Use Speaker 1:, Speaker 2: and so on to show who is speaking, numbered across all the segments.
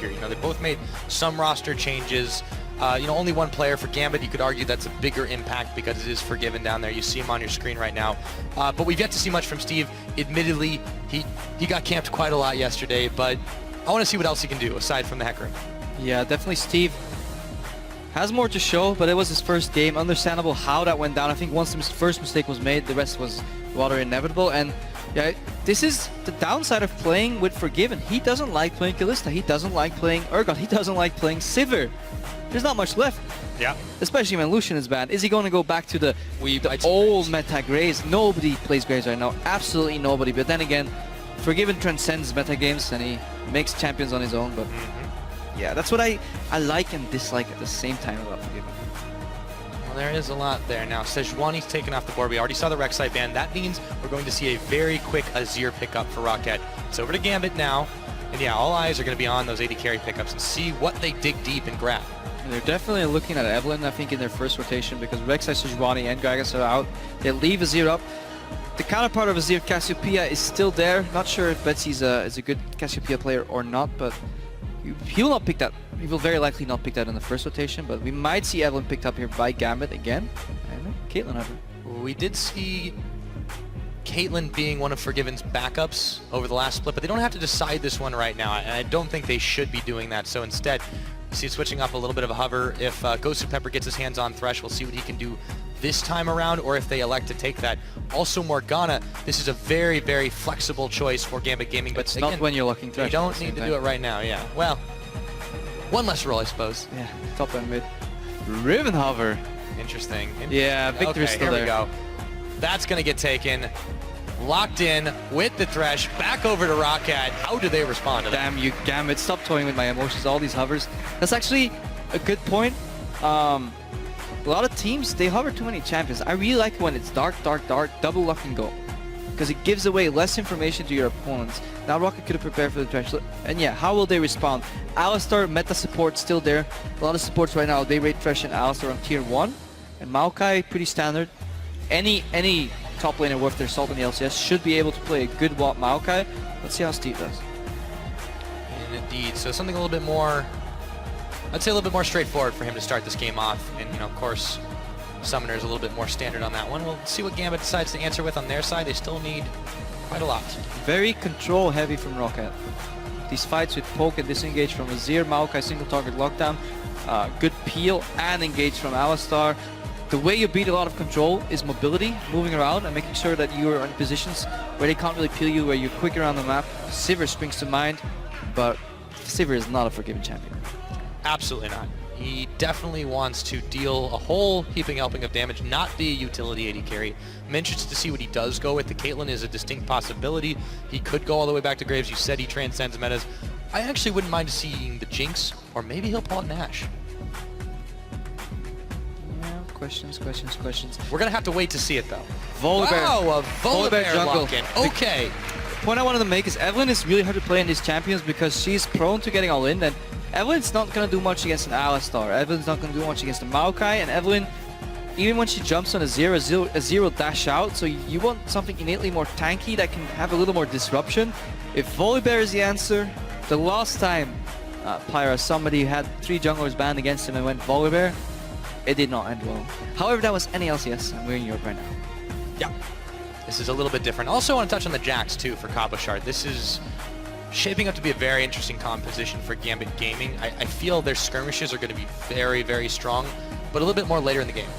Speaker 1: here. You know, they both made some roster changes. You know, only one player for Gambit. You could argue that's a bigger impact because it is Forgiven down there. You see him on your screen right now. But we've yet to see much from Steve. Admittedly, he got camped quite a lot yesterday, but I want to see what else he can do aside from the heck room.
Speaker 2: Yeah, definitely Steve has more to show, but it was his first game. Understandable how that went down. I think once the first mistake was made, the rest was rather inevitable. And yeah, this is the downside of playing with Forgiven. He doesn't like playing Kalista. He doesn't like playing Urgot. He doesn't like playing Sivir. There's not much left.
Speaker 1: Yeah.
Speaker 2: Especially when Lucian is banned. Is he going to go back to the old meta Graves? Nobody plays Graves right now. Absolutely nobody. But then again, Forgiven transcends meta games and he makes champions on his own. But yeah, that's what I like and dislike at the same time about Forgiven.
Speaker 1: Well, there is a lot there. Now, Sejuani's taken off the board. We already saw the Rek'Sai ban. That means we're going to see a very quick Azir pickup for Rocket. It's over to Gambit now. And yeah, all eyes are going to be on those AD carry pickups and see what they dig deep and grab.
Speaker 2: They're definitely looking at Evelynn, I think, in their first rotation because Rek'Sai, Sejuani, and Gragas are out. They leave Azir up. The counterpart of Azir, Cassiopeia, is still there. Not sure if Betsy's is a good Cassiopeia player or not, but he will not pick that. He will very likely not pick that in the first rotation, but we might see Evelynn picked up here by Gambit again. And Caitlyn ever.
Speaker 1: We did see Caitlyn being one of Forgiven's backups over the last split, but they don't have to decide this one right now, and I don't think they should be doing that. So instead, you see it switching up a little bit of a hover. If Ghost of Pepper gets his hands on Thresh, we'll see what he can do this time around, or if they elect to take that. Also, Morgana, this is a very, very flexible choice for Gambit Gaming, but
Speaker 2: again, not when you're looking Thresh.
Speaker 1: You don't need to do it right now, yeah. Well, one less roll, I suppose.
Speaker 2: Yeah, top and mid. Riven Hover.
Speaker 1: Interesting.
Speaker 2: Yeah, Victor's
Speaker 1: okay,
Speaker 2: still
Speaker 1: here
Speaker 2: there.
Speaker 1: we go. That's going to get taken. Locked in with the Thresh, back over to Rocket. How do they respond to that?
Speaker 2: Damn you, Gambit, stop toying with my emotions, all these hovers. That's actually a good point. A lot of teams, they hover too many champions. I really like when it's dark, dark, dark, double lock and go. Because it gives away less information to your opponents. Now Rocket could have prepared for the Thresh. And yeah, how will they respond? Alistar, meta support still there. A lot of supports right now, they rate Thresh and Alistar on tier 1. And Maokai, pretty standard. Any top laner worth their salt in the LCS should be able to play a good Watt Maokai. Let's see how Steve does.
Speaker 1: And indeed, so something a little bit more, I'd say a little bit more straightforward for him to start this game off. And, you know, of course, Summoner's a little bit more standard on that one. We'll see what Gambit decides to answer with on their side. They still need quite a lot.
Speaker 2: Very control heavy from Rocket. These fights with poke and disengage from Azir, Maokai single target lockdown, good peel and engage from Alistar. The way you beat a lot of control is mobility, moving around and making sure that you are in positions where they can't really peel you, where you're quick around the map. Sivir springs to mind, but Sivir is not a Forgiven champion.
Speaker 1: Absolutely not. He definitely wants to deal a whole heaping helping of damage, not be a utility AD carry. I'm interested to see what he does go with. The Caitlyn is a distinct possibility. He could go all the way back to Graves. You said he transcends metas. I actually wouldn't mind seeing the Jinx, or maybe he'll pull out Nash.
Speaker 2: Questions.
Speaker 1: We're going to have to wait to see it, though.
Speaker 2: Volibear.
Speaker 1: Wow, a Volibear
Speaker 2: jungle.
Speaker 1: lock-in. Okay.
Speaker 2: The point I wanted to make is Evelynn is really hard to play in these champions because she's prone to getting all in. And Evelyn's not going to do much against an Alistar. Evelyn's not going to do much against a Maokai. And Evelynn, even when she jumps on a zero will dash out. So you want something innately more tanky that can have a little more disruption. If Volibear is the answer, the last time Pyra, somebody had 3 junglers banned against him and went Volibear, it did not end well. However, that was any LCS, and we're in Europe right now.
Speaker 1: Yeah. This is a little bit different. Also, I want to touch on the Jax, too, for Cabochard. This is shaping up to be a very interesting composition for Gambit Gaming. I feel their skirmishes are going to be very, very strong, but a little bit more later in the game.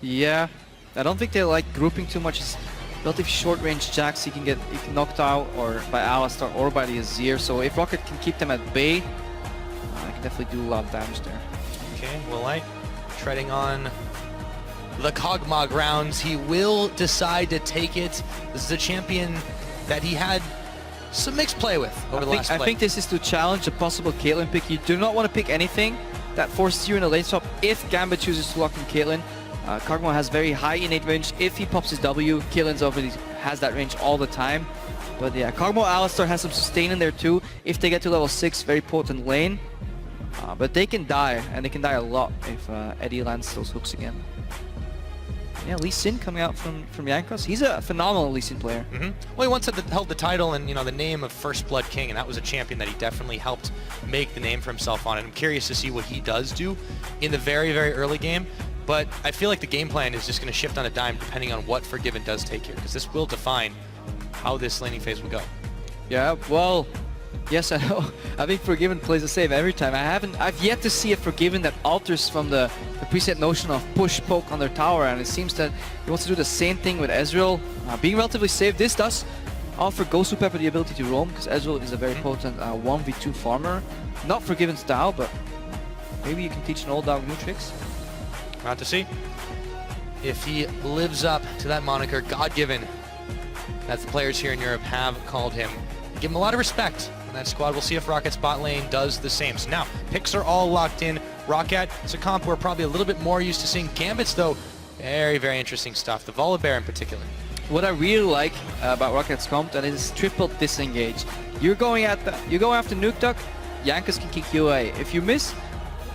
Speaker 2: Yeah. I don't think they like grouping too much. It's relatively short-range Jax. He can get knocked out or by Alistar or by the Azir. So if Rocket can keep them at bay, I can definitely do a lot of damage there.
Speaker 1: Okay, Willite treading on the Kog'Maw grounds. He will decide to take it. This is a champion that he had some mixed play with over the last play.
Speaker 2: I think this is to challenge a possible Caitlyn pick. You do not want to pick anything that forces you in a lane swap if Gambit chooses to lock in Caitlyn. Kog'Maw has very high innate range. If he pops his W, Caitlyn's already has that range all the time. But yeah, Kog'Maw Alistar has some sustain in there too. If they get to level 6, very potent lane. But they can die, and they can die a lot if Eddie lands those hooks again. Yeah, Lee Sin coming out from Jankos. He's a phenomenal Lee Sin player.
Speaker 1: Well, he once held the title and, you know, the name of First Blood King, and that was a champion that he definitely helped make the name for himself on. And I'm curious to see what he does do in the very, very early game. But I feel like the game plan is just going to shift on a dime depending on what Forgiven does take here, because this will define how this laning phase will go.
Speaker 2: Yeah, well, yes, I know. I think Forgiven plays the same every time. I've yet to see a Forgiven that alters from the preset notion of push poke on their tower, and it seems that he wants to do the same thing with Ezreal. Being relatively safe, this does offer Gosu Pepper the ability to roam, because Ezreal is a very potent 1v2 farmer. Not Forgiven's style, but maybe you can teach an old dog new tricks.
Speaker 1: About to see if he lives up to that moniker, God-given, that the players here in Europe have called him. Give him a lot of respect in that squad. We'll see if Rocket's bot lane does the same. So now, picks are all locked in. Rocket, it's a comp we're probably a little bit more used to seeing. Gambits, though, very, very interesting stuff. The Volibear in particular.
Speaker 2: What I really like about Rocket's comp, that is triple disengage. You go after Nuke Duck, Jankos can kick you away. If you miss,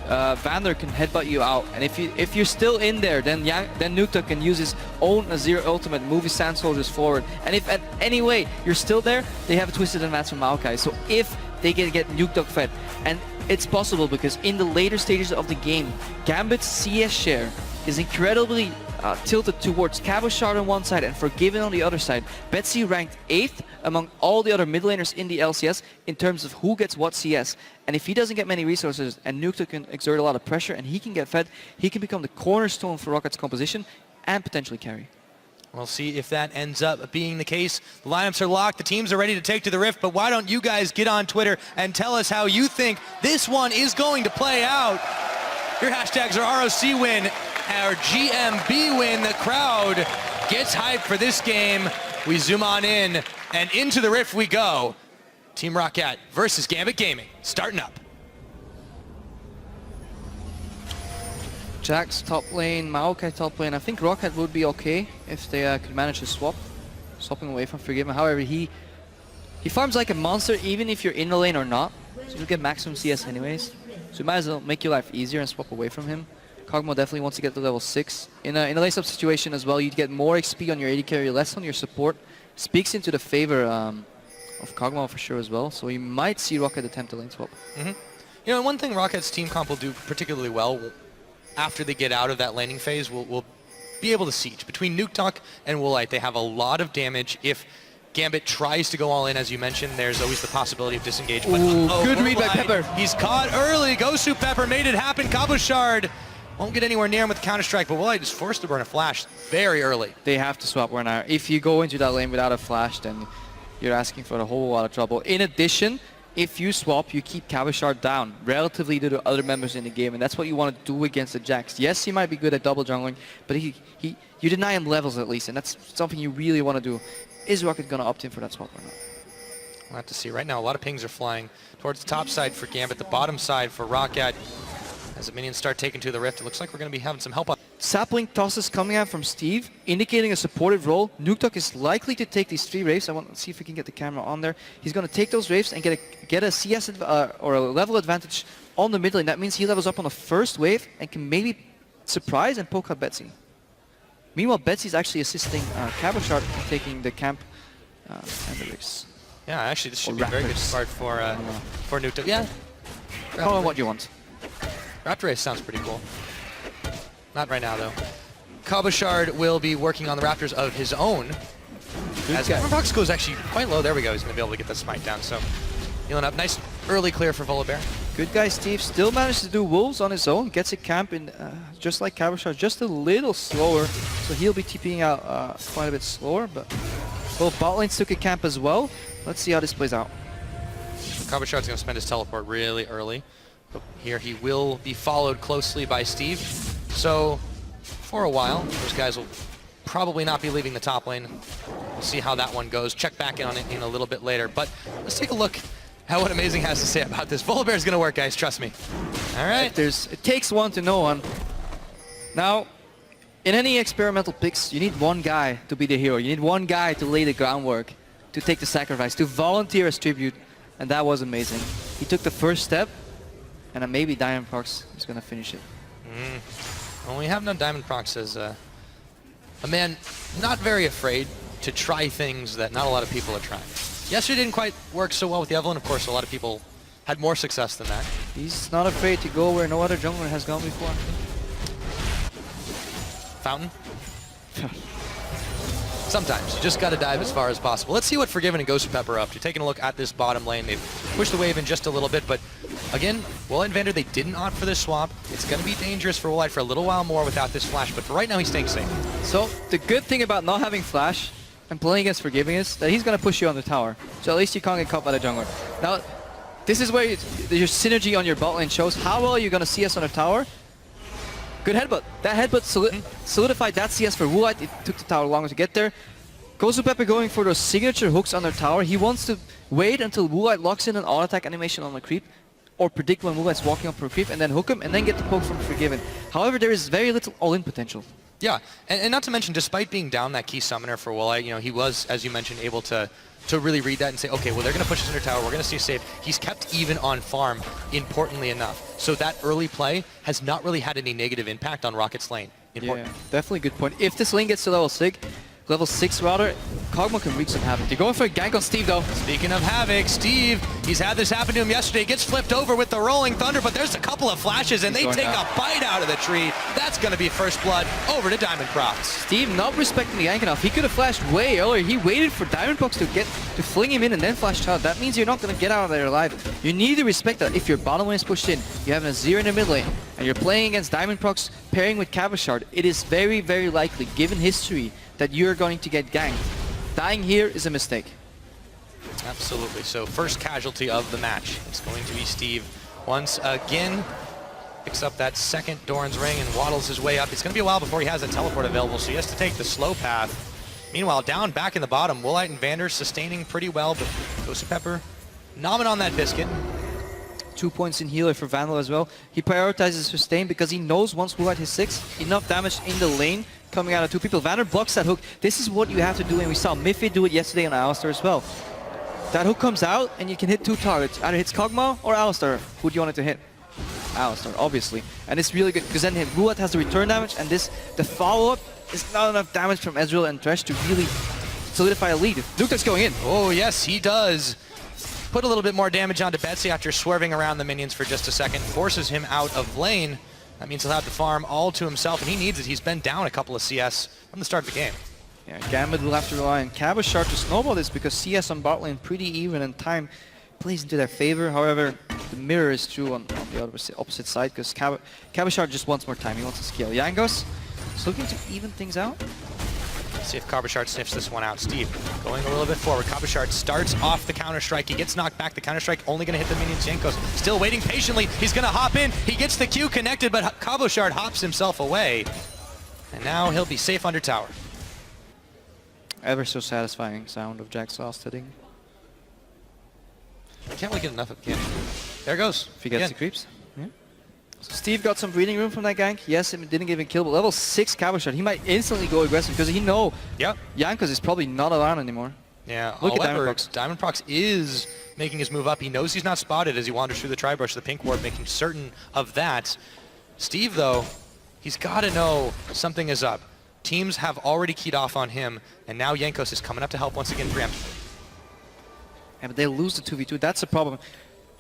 Speaker 2: Vander can headbutt you out, and if you're still in there, then Nuke Duck can use his own Azir ultimate, move his Sand Soldiers forward. And if at any way you're still there, they have a Twisted Advance from Maokai. So if they can get Nuke Duck fed, and it's possible because in the later stages of the game, Gambit's CS share is incredibly tilted towards Cabochard on one side and Forgiven on the other side. Betsy ranked 8th among all the other mid laners in the LCS in terms of who gets what CS. And if he doesn't get many resources and Nuke can exert a lot of pressure and he can get fed, he can become the cornerstone for Rocket's composition and potentially carry.
Speaker 1: We'll see if that ends up being the case. The lineups are locked, the teams are ready to take to the Rift, but why don't you guys get on Twitter and tell us how you think this one is going to play out? Your hashtags are ROC win, our GMB win. The crowd gets hyped for this game. We zoom on in, and into the Rift we go. Team Rocket versus Gambit Gaming, starting up.
Speaker 2: Jax top lane, Maokai top lane. I think Rocket would be okay if they could manage to swapping away from Forgiven. However, he farms like a monster even if you're in the lane or not. So you'll get maximum CS anyways. So you might as well make your life easier and swap away from him. Kog'Maw definitely wants to get to level 6. In a lace-up situation as well, you'd get more XP on your AD carry, less on your support. Speaks into the favor of Kog'Maw for sure as well. So you might see Rocket attempt a lane swap.
Speaker 1: You know, and one thing Rocket's team comp will do particularly well after they get out of that laning phase, will be able to siege. Between Nuke Duck and Woolite, they have a lot of damage. If Gambit tries to go all in, as you mentioned, there's always the possibility of disengage. But,
Speaker 2: good read by Pepper.
Speaker 1: He's caught early. Gosu Pepper made it happen. Cabochard won't get anywhere near him with the Counter-Strike, but Woolite is forced to burn a flash very early.
Speaker 2: They have to swap right now. If you go into that lane without a flash, then you're asking for a whole lot of trouble. In addition, if you swap, you keep Cabochard down relatively to the other members in the game, and that's what you want to do against the Jax. Yes, he might be good at double jungling, but you deny him levels at least, and that's something you really want to do. Is Rocket going to opt in for that swap or not?
Speaker 1: We'll have to see. Right now, a lot of pings are flying towards the top side for Gambit, the bottom side for Rocket. As the minions start taking to the Rift, it looks like we're going to be having some help on.
Speaker 2: Sapling tosses coming out from Steve, indicating a supportive role. Nuke Duck is likely to take these 3 Wraiths. I want to see if we can get the camera on there. He's going to take those Wraiths and get a CS or a level advantage on the mid lane. That means he levels up on the first wave and can maybe surprise and poke out Betsy. Meanwhile, Betsy's actually assisting Cabochard in taking the camp and the Wraiths.
Speaker 1: Yeah, actually, this should be a very good start for Nuke Duck. Yeah.
Speaker 2: Call on what you want.
Speaker 1: Raptor Race sounds pretty cool. Not right now, though. Cabochard will be working on the Raptors of his own. As Fox goes actually quite low. There we go. He's going to be able to get that smite down. So, healing up. Nice early clear for Volibear.
Speaker 2: Good guy Steve still managed to do Wolves on his own. Gets a camp in just like Cabochard, just a little slower. So he'll be TPing out quite a bit slower. But both bot lanes took a camp as well. Let's see how this plays out.
Speaker 1: Cabochard's going to spend his teleport really early. But here he will be followed closely by Steve. So for a while, those guys will probably not be leaving the top lane. We'll see how that one goes. Check back in on it in a little bit later. But let's take a look at what Amazing has to say about this. Volibear is going to work, guys. Trust me. All right.
Speaker 2: It takes one to know one. Now, in any experimental picks, you need one guy to be the hero. You need one guy to lay the groundwork, to take the sacrifice, to volunteer as tribute. And that was Amazing. He took the first step, and maybe Diamond Prox is going to finish it.
Speaker 1: Well, we have no Diamond Prox as a man not very afraid to try things that not a lot of people are trying. Yesterday didn't quite work so well with the Evelyn. Of course, a lot of people had more success than that.
Speaker 2: He's not afraid to go where no other jungler has gone before.
Speaker 1: Fountain? Sometimes. You just got to dive as far as possible. Let's see what Forgiven and Ghost Pepper are up to. Taking a look at this bottom lane. They've pushed the wave in just a little bit, but again, Woolite and Vander, they didn't opt for this swap. It's going to be dangerous for Woolite for a little while more without this flash, but for right now, he's staying safe. So
Speaker 2: the good thing about not having flash and playing against Forgiving is that he's going to push you on the tower. So at least you can't get caught by the jungler. Now, this is where your synergy on your bot lane shows how well you're going to CS on the tower. Good headbutt. That headbutt solidified that CS for Woolite. It took the tower longer to get there. Ghost Pepper going for those signature hooks on their tower. He wants to wait until Woolite locks in an auto-attack animation on the creep, or predict when Woolite's walking up for a creep, and then hook him, and then get the poke from Forgiven. However, there is very little all-in potential.
Speaker 1: Yeah, and not to mention, despite being down that key summoner for Woolite, you know, he was, as you mentioned, able to really read that and say, okay, well, they're going to push us into tower, we're going to stay safe. He's kept even on farm, importantly enough. So that early play has not really had any negative impact on Rocket's lane. Important.
Speaker 2: Yeah, definitely a good point. If this lane gets to level 6 rather, Kog'Maw can wreak some havoc. They're going for a gank on Steve though.
Speaker 1: Speaking of havoc, Steve, he's had this happen to him yesterday. He gets flipped over with the Rolling Thunder, but there's a couple of flashes and they take a bite out of the tree. That's going to be first blood over to Diamondprox.
Speaker 2: Steve not respecting the gank enough. He could have flashed way earlier. He waited for Diamondprox to fling him in and then flashed out. That means you're not going to get out of there alive. You need to respect that. If your bottom lane is pushed in, you have a Azir in the mid lane, and you're playing against Diamondprox pairing with Cabochard, it is very, very likely, given history, that you're going to get ganked. Dying here is a mistake.
Speaker 1: Absolutely. So first casualty of the match. It's going to be Steve. Once again, picks up that second Doran's Ring and waddles his way up. It's going to be a while before he has a teleport available, so he has to take the slow path. Meanwhile, down back in the bottom, Woolite and Vander sustaining pretty well, but Ghost Pepper nomming on that biscuit.
Speaker 2: 2 points in healer for Vandal as well. He prioritizes sustain because he knows once Woolite hits 6, enough damage in the lane coming out of 2 people. Vander blocks that hook. This is what you have to do, and we saw Miffy do it yesterday on Alistar as well. That hook comes out, and you can hit 2 targets. Either hits Kog'Maw or Alistar. Who do you want it to hit? Alistar, obviously. And it's really good, because then Woolite has the return damage, and the follow-up is not enough damage from Ezreal and Thresh to really solidify a lead. Lucas going in.
Speaker 1: Oh, yes, he does. Put a little bit more damage onto Betsy after swerving around the minions for just a second. Forces him out of lane. That means he'll have the farm all to himself, and he needs it. He's been down a couple of CS from the start of the game.
Speaker 2: Yeah, Gambit will have to rely on Cabochard to snowball this, because CS on bot lane pretty even, and time plays into their favor. However, the mirror is true on the opposite side, because Cabochard just wants more time. He wants to scale. Yangos is looking to even things out.
Speaker 1: See if Cabochard sniffs this one out. Steve going a little bit forward. Cabochard starts off the counter-strike. He gets knocked back. The counter-strike only going to hit the minions. Jankos still waiting patiently. He's going to hop in. He gets the Q connected, but Cabochard hops himself away. And now he'll be safe under tower.
Speaker 2: Ever so satisfying sound of Jack's Sauce hitting.
Speaker 1: Can't really get enough of it. There it goes.
Speaker 2: If he gets the creeps. Yeah. So Steve got some breathing room from that gank. Yes, it didn't give him kill, but level 6 Cabochard, he might instantly go aggressive because he know Jankos is probably not around anymore.
Speaker 1: Yeah,
Speaker 2: Look
Speaker 1: however,
Speaker 2: at
Speaker 1: Diamondprox is making his move up. He knows he's not spotted as he wanders through the Tri-Brush, the pink ward, making certain of that. Steve, though, he's got to know something is up. Teams have already keyed off on him, and now Jankos is coming up to help once again preempt.
Speaker 2: Yeah, but they lose the 2v2. That's the problem.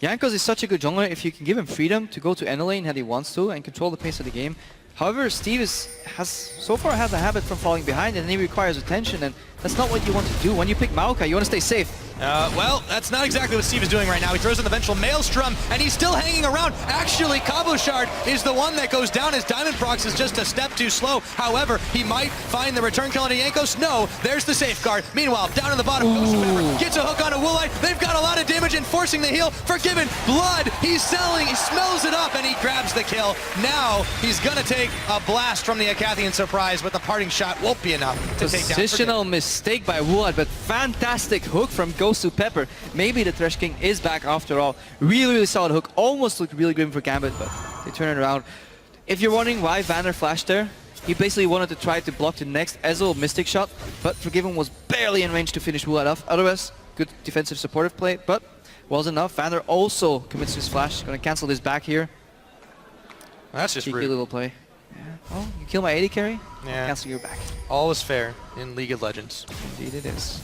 Speaker 2: Jankos is such a good jungler if you can give him freedom to go to end lane had he wants to and control the pace of the game. However, Steve has so far a habit from falling behind, and he requires attention, and that's not what you want to do. When you pick Maokai, you want to stay safe.
Speaker 1: Well, that's not exactly what Steve is doing right now. He throws in the vengeful Maelstrom, and he's still hanging around. Actually, Cabochard is the one that goes down as Diamondprox is just a step too slow. However, he might find the return kill into Jankos. No, there's the safeguard. Meanwhile, down in the bottom, gets a hook on a Woolite. They've got a lot of damage and forcing the heal. Forgiven, blood. He's selling. He smells it up, and he grabs the kill. Now, he's going to take a blast from the Acathian surprise, but the parting shot won't be enough to take down.
Speaker 2: Positional mistake by Woolite, but fantastic hook from Ghost Pepper. Maybe the Thresh King is back after all. Really, really solid hook. Almost looked really grim for Gambit, but they turn it around. If you're wondering why Vander flashed there, he basically wanted to try to block the next Ezreal Mystic shot, but Forgiven was barely in range to finish Woolite off. Otherwise, good defensive supportive play, but was enough. Vander also commits his flash. Going to cancel this back here.
Speaker 1: That's just
Speaker 2: cheeky
Speaker 1: rude.
Speaker 2: Little play. Oh, you kill my AD carry?
Speaker 1: Yeah.
Speaker 2: Cancel your back.
Speaker 1: All is fair in League of Legends.
Speaker 2: Indeed it is.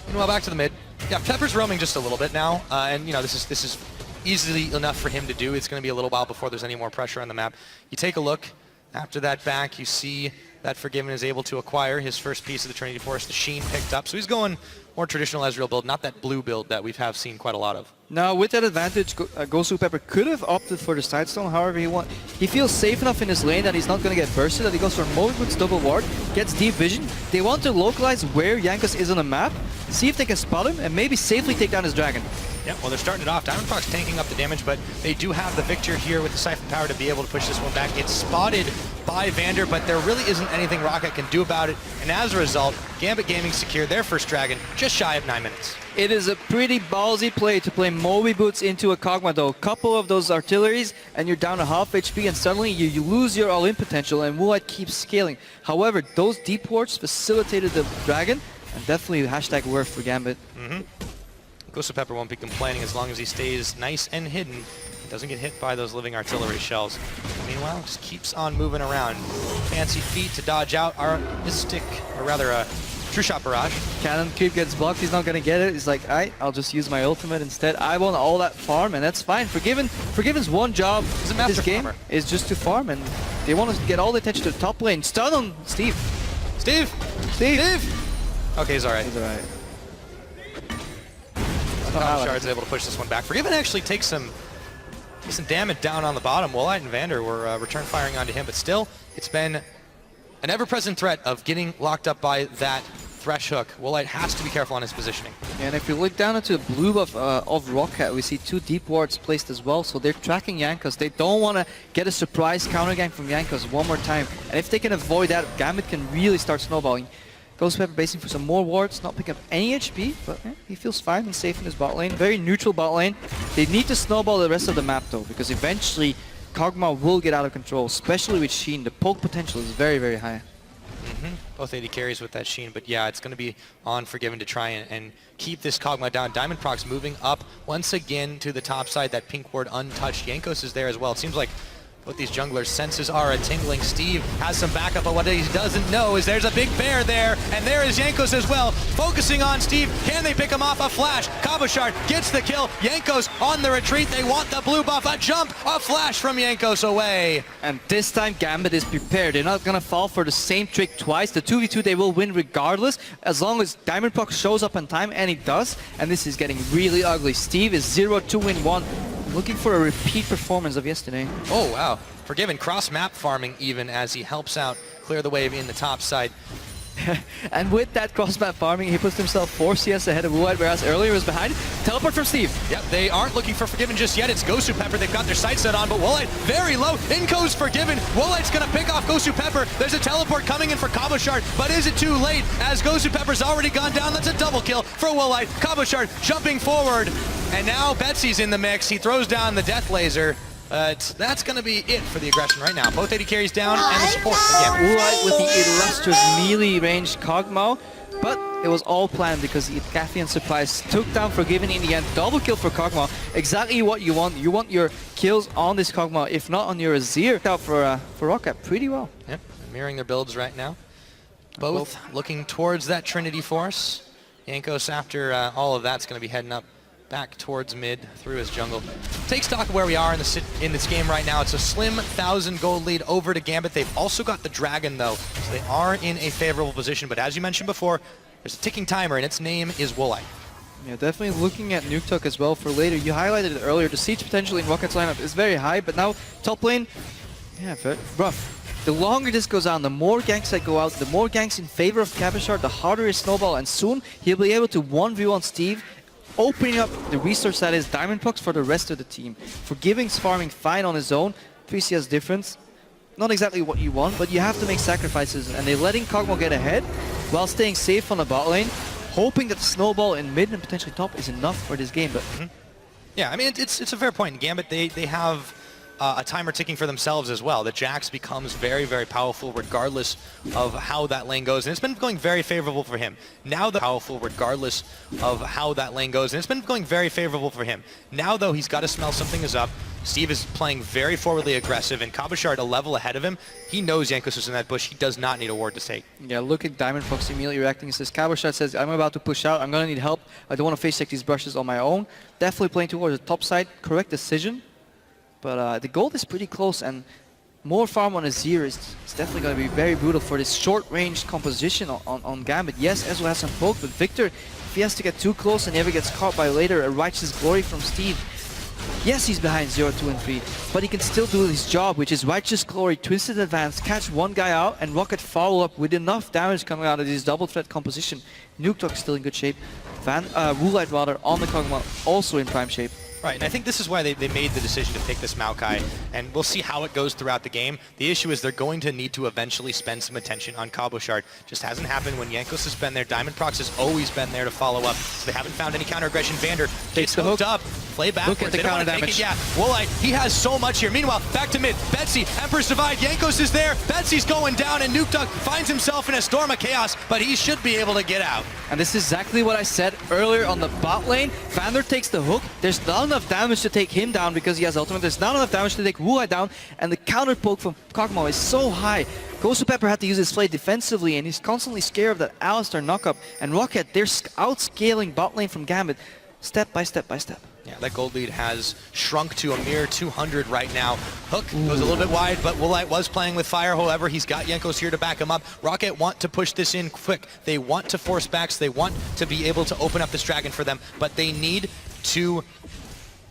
Speaker 1: Meanwhile, back to the mid. Yeah, Pepper's roaming just a little bit now, and you know this is easily enough for him to do. It's going to be a little while before there's any more pressure on the map. You take a look after that back, you see that Forgiven is able to acquire his first piece of the Trinity Force. The Sheen picked up, so he's going more traditional Ezreal build, not that blue build that we have seen quite a lot of.
Speaker 2: Now, with that advantage, Ghost Pepper could have opted for the Sidestone. However, he feels safe enough in his lane that he's not going to get bursted, that he goes for Moonwood's double ward, gets deep vision. They want to localize where Jankos is on the map, see if they can spot him, and maybe safely take down his dragon.
Speaker 1: Yeah, well, they're starting it off. Diamondprox tanking up the damage, but they do have the Victor here with the Siphon Power to be able to push this one back. It's spotted by Vander, but there really isn't anything Rocket can do about it. And as a result, Gambit Gaming secured their first dragon just shy of 9 minutes.
Speaker 2: It is a pretty ballsy play to play Moby Boots into a Kog'Maw though. Couple of those artilleries and you're down to half HP and suddenly you lose your all-in potential and Woolite keeps scaling. However, those deep wards facilitated the dragon and definitely hashtag worth for Gambit.
Speaker 1: Ghost of Pepper won't be complaining as long as he stays nice and hidden. He doesn't get hit by those living artillery shells. Meanwhile, just keeps on moving around. Fancy feet to dodge out our Mystic, or rather a True Shot Barrage.
Speaker 2: Cannon creep gets blocked, he's not gonna get it. He's like, alright, I'll just use my ultimate instead. I want all that farm and that's fine. Forgiven's one job this game is just to farm and they want to get all the attention to the top lane. Stun on Steve.
Speaker 1: Steve! Okay, he's alright.
Speaker 2: He's alright.
Speaker 1: Shard's able to push this one back. Forgiven actually takes some damage down on the bottom. Woolite and Vander were return firing onto him, but still, it's been an ever-present threat of getting locked up by that Thresh hook. Woolite has to be careful on his positioning.
Speaker 2: And if you look down into the blue buff of Rocket, we see 2 deep wards placed as well, so they're tracking Jankos. They don't want to get a surprise counter gang from Jankos one more time. And if they can avoid that, Gambit can really start snowballing. Ghost Pepper basing for some more wards, not picking up any HP, but he feels fine and safe in his bot lane. Very neutral bot lane. They need to snowball the rest of the map though, because eventually Kog'Maw will get out of control, especially with Sheen. The poke potential is very, very high.
Speaker 1: Both AD carries with that Sheen, but yeah, it's going to be on Forgiven to try and keep this Kog'Maw down. Diamondprox moving up once again to the top side. That pink ward untouched. Jankos is there as well. It seems like both these junglers' senses are a-tingling. Steve has some backup, but what he doesn't know is there's a big bear there, and there is Jankos as well. Focusing on Steve, can they pick him off? A flash, Cabochard gets the kill. Jankos on the retreat, they want the blue buff. A jump, a flash from Jankos away.
Speaker 2: And this time Gambit is prepared. They're not gonna fall for the same trick twice. The 2v2 they will win regardless, as long as Diamondprox shows up on time, and he does. And this is getting really ugly. Steve is 0-2-1. Looking for a repeat performance of yesterday.
Speaker 1: Oh, wow. Forgiven cross-map farming even as he helps out clear the wave in the top side.
Speaker 2: And with that cross-map farming, he puts himself 4 CS ahead of Woolite, whereas earlier he was behind. Teleport from Steve.
Speaker 1: Yep, they aren't looking for Forgiven just yet. It's Ghost Pepper. They've got their sights set on, but Woolite very low. In goes Forgiven. Woolite's going to pick off Ghost Pepper. There's a teleport coming in for Cabochard, but is it too late as Ghost Pepper's already gone down? That's a double kill for Woolite. Cabochard jumping forward, and now Betsy's in the mix. He throws down the Death Laser. That's going to be it for the aggression right now. Both AD carries down and the support again.
Speaker 2: Woolite with the illustrious melee ranged Kog'Maw, but it was all planned because the Cathian supplies took down Forgiven in the end. Double kill for Kog'Maw. Exactly what you want. You want your kills on this Kog'Maw, if not on your Azir. Out for Rocket pretty well.
Speaker 1: Yep, mirroring their builds right now. Both looking towards that Trinity Force. Jankos, after all of that's going to be heading up back towards mid through his jungle. Take stock of where we are in this game right now. It's a slim 1,000 gold lead over to Gambit. They've also got the Dragon though, so they are in a favorable position. But as you mentioned before, there's a ticking timer and its name is Woolite.
Speaker 2: Yeah, definitely looking at Nuke Tuck as well for later. You highlighted it earlier. The siege potential in Rocket's lineup is very high, but now top lane, yeah, very rough. The longer this goes on, the more ganks that go out, the more ganks in favor of Cabochard, the harder his snowball, and soon he'll be able to 1v1 Steve, opening up the resource that is Diamondprox for the rest of the team. Forgiving's farming fine on his own, 3 CS difference. Not exactly what you want, but you have to make sacrifices, and they're letting Kog'Maw get ahead while staying safe on the bot lane, hoping that the snowball in mid and potentially top is enough for this game. But
Speaker 1: yeah, I mean, it's a fair point. In Gambit, they have a timer ticking for themselves as well. The Jax becomes very, very powerful regardless of how that lane goes, and it's been going very favorable for him. Now the powerful regardless of how that lane goes, and it's been going very favorable for him. Now though, he's got to smell something is up. Steve is playing very forwardly aggressive, and Cabochard a level ahead of him. He knows Jankos is in that bush. He does not need a ward to take.
Speaker 2: Yeah, look at Diamond Fox immediately reacting. He says, Cabochard says, I'm about to push out. I'm going to need help. I don't want to face check these brushes on my own. Definitely playing towards the top side. Correct decision. But the gold is pretty close, and more farm on Azir is definitely going to be very brutal for this short-range composition on Gambit. Yes, Ezreal has some poke, but Victor, if he has to get too close and he ever gets caught by later a Righteous Glory from Steve, yes, he's behind 0, 2, and 3, but he can still do his job, which is Righteous Glory, Twisted Advance, catch one guy out, and Rocket follow up with enough damage coming out of this double threat composition. Nuketox still in good shape. Woolite rather on the Kog'Maw also in prime shape.
Speaker 1: Right, and I think this is why they made the decision to pick this Maokai, and we'll see how it goes throughout the game. The issue is they're going to need to eventually spend some attention on Cabochard. Just hasn't happened when Jankos has been there. Diamond Prox has always been there to follow up, so they haven't found any counter aggression. Vander gets hooked up, play backwards.
Speaker 2: Look at the counter damage.
Speaker 1: Yeah, Woolite, he has so much here. Meanwhile, back to mid, Betsy, Emperor's Divide, Jankos is there, Betsy's going down, and Nuketox finds himself in a storm of chaos, but he should be able to get out.
Speaker 2: And this is exactly what I said earlier on the bot lane. Vander takes the hook. There's not enough damage to take him down because he has ultimate. There's not enough damage to take Woolite down, and the counter poke from Kog'Maw is so high. Pepper had to use his play defensively, and he's constantly scared of that Alistar knockup. And Rocket, they're outscaling bot lane from Gambit, step by step by step.
Speaker 1: Yeah, that gold lead has shrunk to a mere 200 right now. Hook goes a little bit wide, but Woolite was playing with fire. However, he's got Jankos here to back him up. Rocket want to push this in quick. They want to force backs. They want to be able to open up this dragon for them, but they need to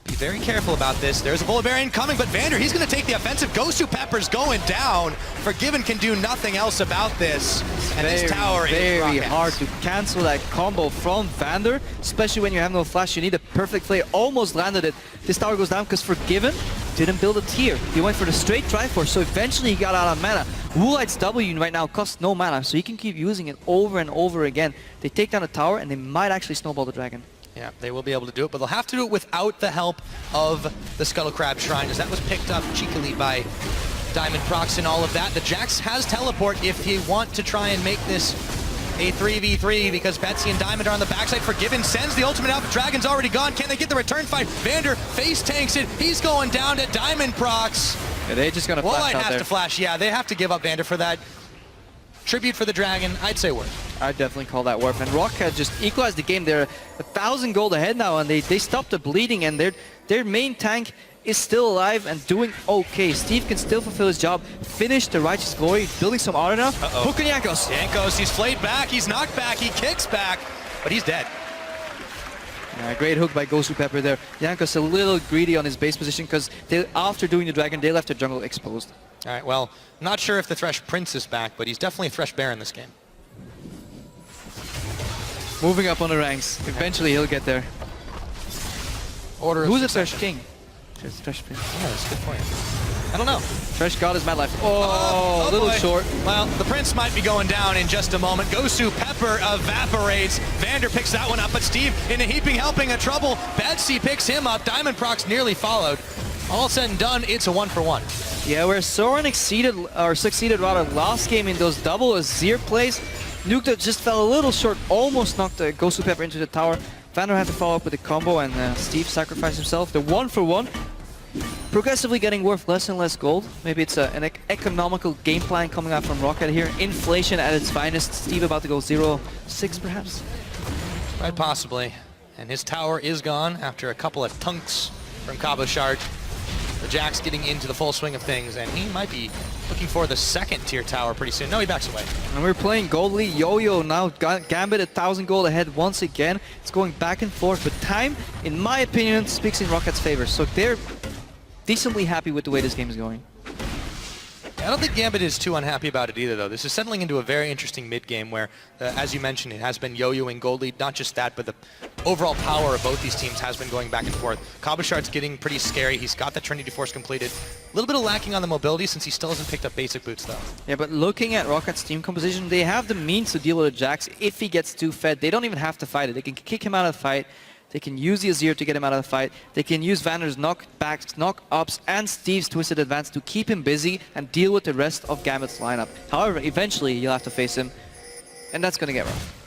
Speaker 1: be very careful about this. There's a Bolivarian coming, but Vander, he's going to take the offensive. Pepper's going down. Forgiven can do nothing else about this. And his tower is
Speaker 2: very hard to cancel that combo from Vander, especially when you have no flash. You need a perfect play. Almost landed it. This tower goes down because Forgiven didn't build a tier. He went for the straight Triforce, so eventually he got out of mana. Woolite's W right now costs no mana, so he can keep using it over and over again. They take down a tower, and they might actually snowball the dragon.
Speaker 1: Yeah, they will be able to do it, but they'll have to do it without the help of the Scuttle Crab Shrine, as that was picked up cheekily by Diamond Prox and all of that. The Jax has teleport if he want to try and make this a 3v3, because Betsy and Diamond are on the backside. Forgiven sends the ultimate out, but Dragon's already gone. Can they get the return fight? Vander face tanks it. He's going down to Diamond Prox.
Speaker 2: Yeah, they're just going to flash out there.
Speaker 1: To flash, yeah, they have to give up Vander for that. Tribute for the Dragon, I'd say worth.
Speaker 2: I'd definitely call that worth. And Rock has just equalized the game. They're 1,000 gold ahead now, and they stopped the bleeding, and their main tank is still alive and doing okay. Steve can still fulfill his job, finish the Righteous Glory, building some auto now. Hook on Jankos.
Speaker 1: Jankos, he's flayed back, he's knocked back, he kicks back, but he's dead.
Speaker 2: Yeah, great hook by Pepper there. Jankos a little greedy on his base position because after doing the dragon, they left their jungle exposed.
Speaker 1: All right, well, not sure if the Thresh Prince is back, but he's definitely a Thresh Bear in this game.
Speaker 2: Moving up on the ranks. Eventually he'll get there. Who's the Thresh King? Thresh Prince.
Speaker 1: Yeah, that's a good point. I don't know.
Speaker 2: Thresh got his mad life. Oh, a little short.
Speaker 1: Well, the Prince might be going down in just a moment. Pepper evaporates. Vander picks that one up, but Steve in a heaping helping of trouble. Betsy picks him up. Diamond Prox nearly followed. All said and done, it's a 1-for-1.
Speaker 2: Yeah, where Soren succeeded rather last game in those double Azir plays, Nuke just fell a little short, almost knocked Pepper into the tower. Vander had to follow up with a combo, and Steve sacrificed himself. The 1-for-1, progressively getting worth less and less gold. Maybe it's an economical game plan coming out from Rocket here. Inflation at its finest. Steve about to go 0-6 perhaps?
Speaker 1: Quite possibly. And his tower is gone after a couple of tunks from Cabochard. The Jax getting into the full swing of things, and he might be looking for the second tier tower pretty soon. No, he backs away.
Speaker 2: And we're playing gold lead. Yo-Yo now, Gambit 1,000 gold ahead once again. It's going back and forth, but time, in my opinion, speaks in Rocket's favor. So they're decently happy with the way this game is going.
Speaker 1: I don't think Gambit is too unhappy about it either, though. This is settling into a very interesting mid-game where, as you mentioned, it has been yo-yoing gold lead. Not just that, but the overall power of both these teams has been going back and forth. Cabochard's getting pretty scary. He's got the Trinity Force completed. A little bit of lacking on the mobility since he still hasn't picked up basic boots, though. Yeah,
Speaker 2: but looking at Rocket's team composition, they have the means to deal with Jax if he gets too fed. They don't even have to fight it. They can kick him out of the fight. They can use the Azir to get him out of the fight. They can use Vander's knockbacks, knock-ups, and Steve's twisted advance to keep him busy and deal with the rest of Gambit's lineup. However, eventually you'll have to face him, and that's going to get rough.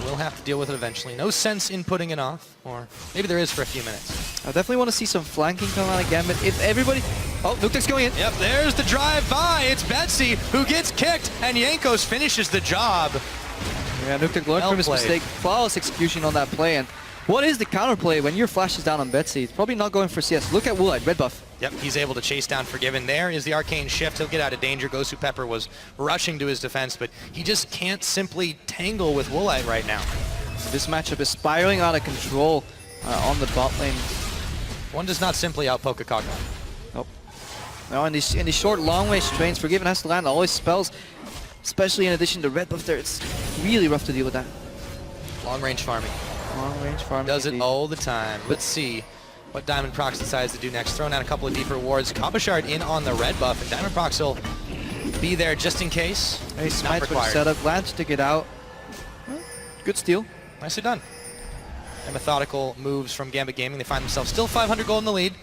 Speaker 1: We'll have to deal with it eventually. No sense in putting it off, or maybe there is for a few minutes.
Speaker 2: I definitely want to see some flanking come out of Gambit. If everybody... Oh, Nuktek's going in.
Speaker 1: Yep, there's the drive-by. It's Betsy who gets kicked, and Jankos finishes the job.
Speaker 2: Yeah, Nuktek learned from his mistake. Flawless execution on that play. And what is the counterplay when your flash is down on Betsy? It's probably not going for CS. Look at Woolite, red buff.
Speaker 1: Yep, he's able to chase down Forgiven. There is the arcane shift. He'll get out of danger. Gosu Pepper was rushing to his defense, but he just can't simply tangle with Woolite right now.
Speaker 2: This matchup is spiraling out of control on the bot lane.
Speaker 1: One does not simply outpoke a Kog'Maw.
Speaker 2: Nope. Now in the short, long-range trains, Forgiven has to land all his spells, especially in addition to red buff there. It's really rough to deal with that.
Speaker 1: Long-range farming.
Speaker 2: Long-range farming.
Speaker 1: Does it all the time. Let's see what Diamond Prox decides to do next. Throwing out a couple of deeper wards. Kabashard in on the red buff, and Diamond Prox will be there just in case.
Speaker 2: Very smart for the setup. Lands to get out. Good steal.
Speaker 1: Nicely done. And methodical moves from Gambit Gaming. They find themselves still 500 gold in the lead.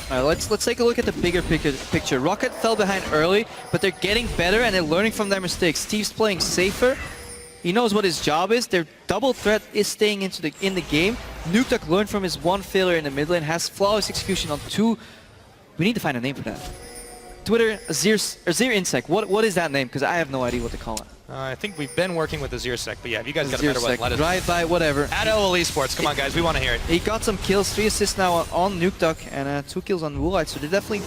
Speaker 2: All right, let's take a look at the bigger picture. Rocket fell behind early, but they're getting better and they're learning from their mistakes. Steve's playing safer. He knows what his job is. Their double threat is staying in the game. Nukeduck learned from his one failure in the mid lane, has flawless execution on 2. We need to find a name for that. Twitter, Azir Insect. What is that name? Because I have no idea what to call it.
Speaker 1: I think we've been working with the Azir but yeah, if you guys got a better one, let us know.
Speaker 2: Drive-by, whatever.
Speaker 1: At OL Esports, come on guys, we want to hear it.
Speaker 2: He got some kills, 3 assists now on Nukeduck, and 2 kills on Woolite, so they're definitely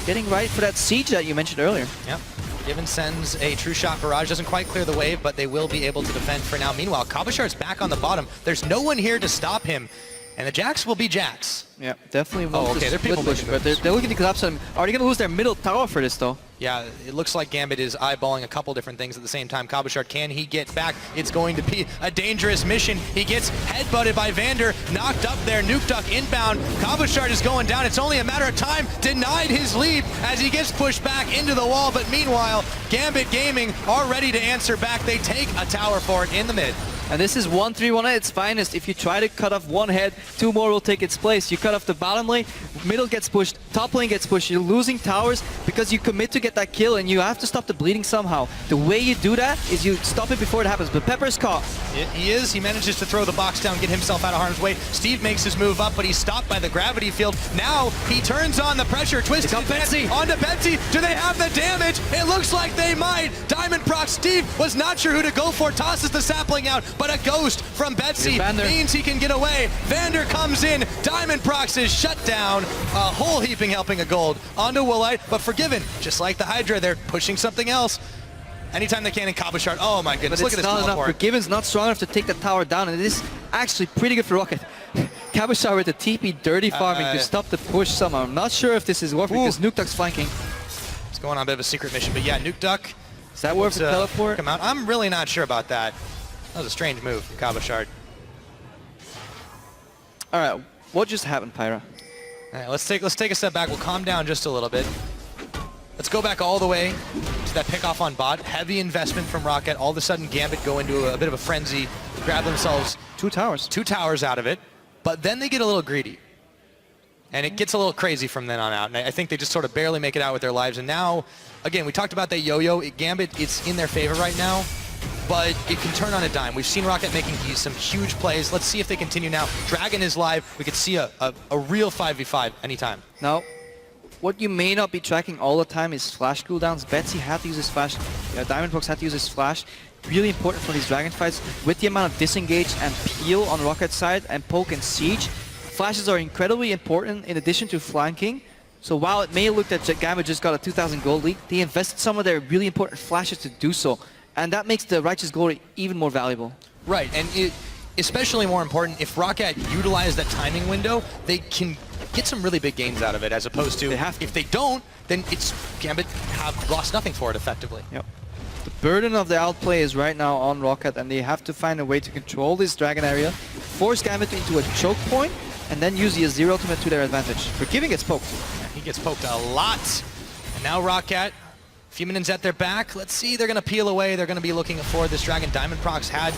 Speaker 2: getting right for that siege that you mentioned earlier.
Speaker 1: Yep. Given sends a true shot barrage, doesn't quite clear the wave, but they will be able to defend for now. Meanwhile, Kabashard's back on the bottom. There's no one here to stop him, and the Jax will be Jax.
Speaker 2: Yeah, definitely.
Speaker 1: Oh, okay, they're people pushing,
Speaker 2: but they're looking to collapse on him. Are they going to lose their middle tower for this, though?
Speaker 1: Yeah, it looks like Gambit is eyeballing a couple different things at the same time. Kabashard, can he get back? It's going to be a dangerous mission. He gets headbutted by Vander, knocked up there. Nukeduck inbound. Kabashard is going down. It's only a matter of time. Denied his lead as he gets pushed back into the wall. But meanwhile, Gambit Gaming are ready to answer back. They take a tower for it in the mid.
Speaker 2: And this is 1-3-1 at its finest. If you try to cut off one head, 2 more will take its place. You cut off the bottom lane, middle gets pushed, top lane gets pushed. You're losing towers because you commit to get that kill, and you have to stop the bleeding somehow. The way you do that is you stop it before it happens. But Pepper's caught.
Speaker 1: He is. He manages to throw the box down, get himself out of harm's way. Steve makes his move up, but he's stopped by the gravity field. Now he turns on the pressure. Twisted Betsy onto Betsy. Do they have the damage? It looks like they might. Diamond Proc. Steve was not sure who to go for. Tosses the sapling out, but a ghost from Betsy means he can get away. Vander comes in. Diamond Prox is shut down. A whole heaping helping of gold onto Woolite, but Forgiven, just like the Hydra, they're pushing something else. Anytime they can in Kabashard. Oh my goodness, look at this teleport.
Speaker 2: Forgiven's not strong enough to take the tower down, and it is actually pretty good for Rocket. Kabashard with the TP dirty farming to stop the push somehow. I'm not sure if this is worth it because Nukeduck's flanking.
Speaker 1: It's going on a bit of a secret mission, but yeah, Nukeduck.
Speaker 2: Is that worth the teleport?
Speaker 1: Come out. I'm really not sure about that. That was a strange move from Kabashard.
Speaker 2: All right, what just happened, Pyra?
Speaker 1: All right, let's take a step back. We'll calm down just a little bit. Let's go back all the way to that pick off on bot. Heavy investment from Rocket. All of a sudden, Gambit go into a bit of a frenzy, grab themselves
Speaker 2: 2 towers.
Speaker 1: 2 towers out of it, but then they get a little greedy. And it gets a little crazy from then on out. And I think they just sort of barely make it out with their lives. And now, again, we talked about that yo-yo. Gambit, it's in their favor right now, but it can turn on a dime. We've seen Rocket making some huge plays. Let's see if they continue now. Dragon is live. We could see a real 5v5 anytime.
Speaker 2: Now, what you may not be tracking all the time is flash cooldowns. Betsy had to use his flash. Diamond Prox had to use his flash. Really important for these Dragon fights. With the amount of disengage and peel on Rocket's side and poke and siege, flashes are incredibly important in addition to flanking. So while it may look that Gambit just got a 2,000 gold lead, they invested some of their really important flashes to do so. And that makes the Righteous Glory even more valuable.
Speaker 1: Right, and especially more important, if Rocket utilize that timing window, they can get some really big gains out of it, as opposed to if they don't, then it's Gambit have lost nothing for it effectively.
Speaker 2: Yep. The burden of the outplay is right now on Rocket, and they have to find a way to control this Dragon area, force Gambit into a choke point, and then use the Azir ultimate to their advantage. Forgiving gets poked.
Speaker 1: Yeah, he gets poked a lot. And now Rocket, few minutes at their back. Let's see, they're going to peel away. They're going to be looking for this Dragon. Diamond Prox had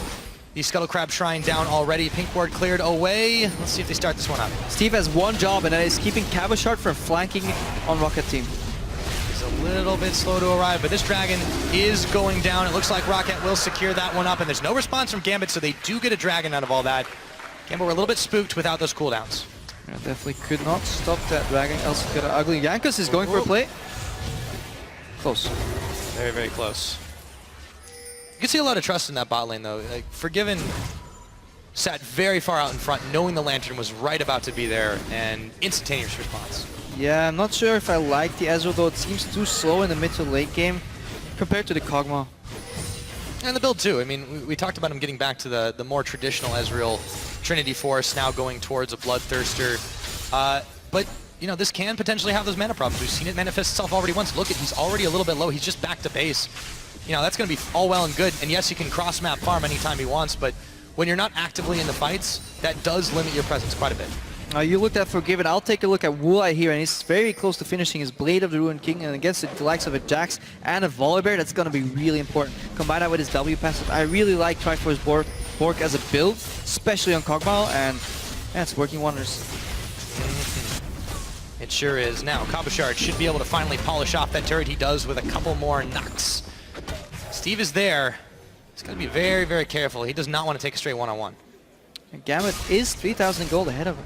Speaker 1: The Scuttle Crab Shrine down already. Pink ward cleared away. Let's see if they start this one up.
Speaker 2: Steve has one job, and that is keeping Cabochard from flanking on Rocket Team.
Speaker 1: He's a little bit slow to arrive, but this Dragon is going down. It looks like Rocket will secure that one up, and there's no response from Gambit, so they do get a Dragon out of all that. Gambit were a little bit spooked without those cooldowns.
Speaker 2: Yeah, definitely could not stop that Dragon, else it got ugly. Jankos is going for a play. Close.
Speaker 1: Very, very close. You can see a lot of trust in that bot lane, though. Like, Forgiven sat very far out in front, knowing the Lantern was right about to be there, and instantaneous response.
Speaker 2: Yeah, I'm not sure if I like the Ezreal, though. It seems too slow in the mid to late game compared to the Kog'Maw.
Speaker 1: And the build, too. I mean, we talked about him getting back to the more traditional Ezreal Trinity Force, now going towards a Bloodthirster. But, you know, this can potentially have those mana problems. We've seen it manifest itself already once. Look, he's already a little bit low. He's just back to base. You know, that's going to be all well and good. And yes, you can cross-map farm anytime he wants, but when you're not actively in the fights, that does limit your presence quite a bit.
Speaker 2: You looked at Forgiven. I'll take a look at Woolite here, and he's very close to finishing his Blade of the Ruined King, and against the likes of a Jax and a Volibear, that's going to be really important. Combine that with his W passive. I really like Triforce Bork as a build, especially on Kog'Maw, and yeah, it's working wonders.
Speaker 1: It sure is. Now, Cabochard should be able to finally polish off that turret. He does with a couple more knocks. Steve is there. He's got to be very, very careful. He does not want to take a straight one-on-one.
Speaker 2: Gambit is 3,000 gold ahead of